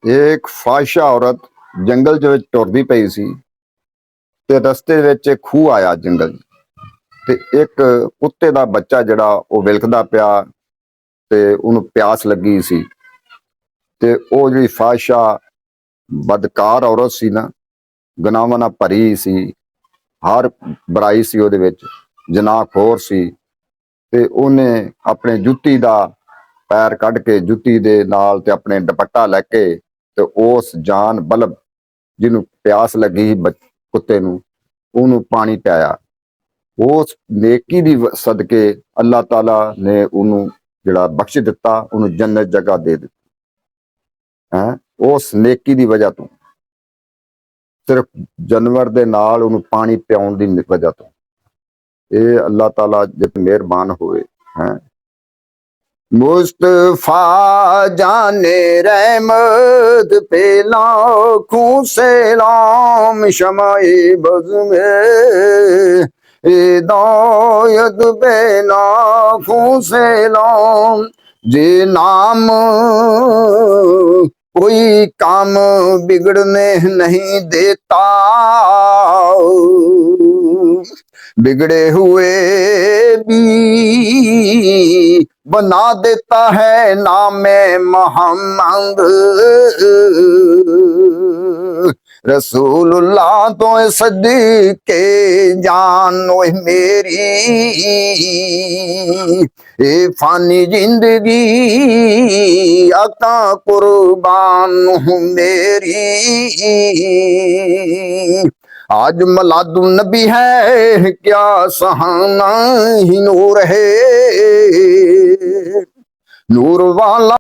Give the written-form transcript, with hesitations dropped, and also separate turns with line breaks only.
एक फाहिशा औरत जंगल ਦੇ ਵਿੱਚ ਟੁਰਦੀ ਪਈ ਸੀ ਤੇ ਰਸਤੇ ਵਿੱਚ ਇੱਕ ਖੂਹ ਆਇਆ ਜੰਗਲ ਤੇ ਇੱਕ ਕੁੱਤੇ ਦਾ ਬੱਚਾ ਜਿਹੜਾ ਉਹ ਵਿਲਕਦਾ ਪਿਆ ਤੇ ਉਹਨੂੰ ਪਿਆਸ ਲੱਗੀ ਸੀ ਤੇ ਉਹ ਜਿਹੜੀ ਫਾਹਿਸ਼ਾ ਬਦਕਾਰ ਔਰਤ ਸੀ ਨਾ, ਗੁਨਾਹਾਂ ਨਾਲ ਭਰੀ ਸੀ, ਹਰ ਬੁਰਾਈ ਸੀ ਉਹਦੇ ਵਿੱਚ, ਜਨਾਹਖੋਰ ਸੀ। ਤੇ ਉਹਨੇ ਆਪਣੇ ਜੁੱਤੀ ਦਾ ਪੈਰ ਕੱਢ ਕੇ ਜੁੱਤੀ ਦੇ ਨਾਲ ਤੇ ਆਪਣੇ ਦੁਪੱਟਾ ਲੈ ਕੇ ਤੇ ਉਸ ਜਾਨ ਬਲਬ ਜਿਹਨੂੰ ਪਿਆਸ ਲੱਗੀ ਕੁੱਤੇ ਨੂੰ, ਉਹਨੂੰ ਪਾਣੀ ਪਿਆਇਆ। ਉਸ ਨੇਕੀ ਦੀ ਸਦਕੇ ਅੱਲਾਹ ਤਾਲਾ ਨੇ ਉਹਨੂੰ ਜਿਹੜਾ ਬਖਸ਼ ਦਿੱਤਾ, ਉਹਨੂੰ ਜੰਨਤ ਜਗ੍ਹਾ ਦੇ ਦਿੱਤੀ ਹੈ। ਉਸ ਨੇਕੀ ਦੀ ਵਜ੍ਹਾ ਤੋਂ, ਸਿਰਫ ਜਾਨਵਰ ਦੇ ਨਾਲ ਉਹਨੂੰ ਪਾਣੀ ਪਿਆਉਣ ਦੀ ਵਜ੍ਹਾ ਤੋਂ। ਇਹ ਅੱਲਾਹ ਤਾਲਾ ਜਿਤ ਮਿਹਰਬਾਨ ਹੋਵੇ ਹੈ। मुस्तफा जाने रहमत पे लाखों सलाम, शमाए बज़ में हिदायत पे लाखों सलाम। जे नाम कोई काम बिगड़ने नहीं देता, बिगड़े हुए भी बना देता है नामे मोहम्मद। रसूलुल्लाह तो सदके जान मेरी, ए फानी जिंदगी आका कुर्बान हूँ मेरी। आज मलादुन नबी है क्या सहाना ही नूर है, नूर वाला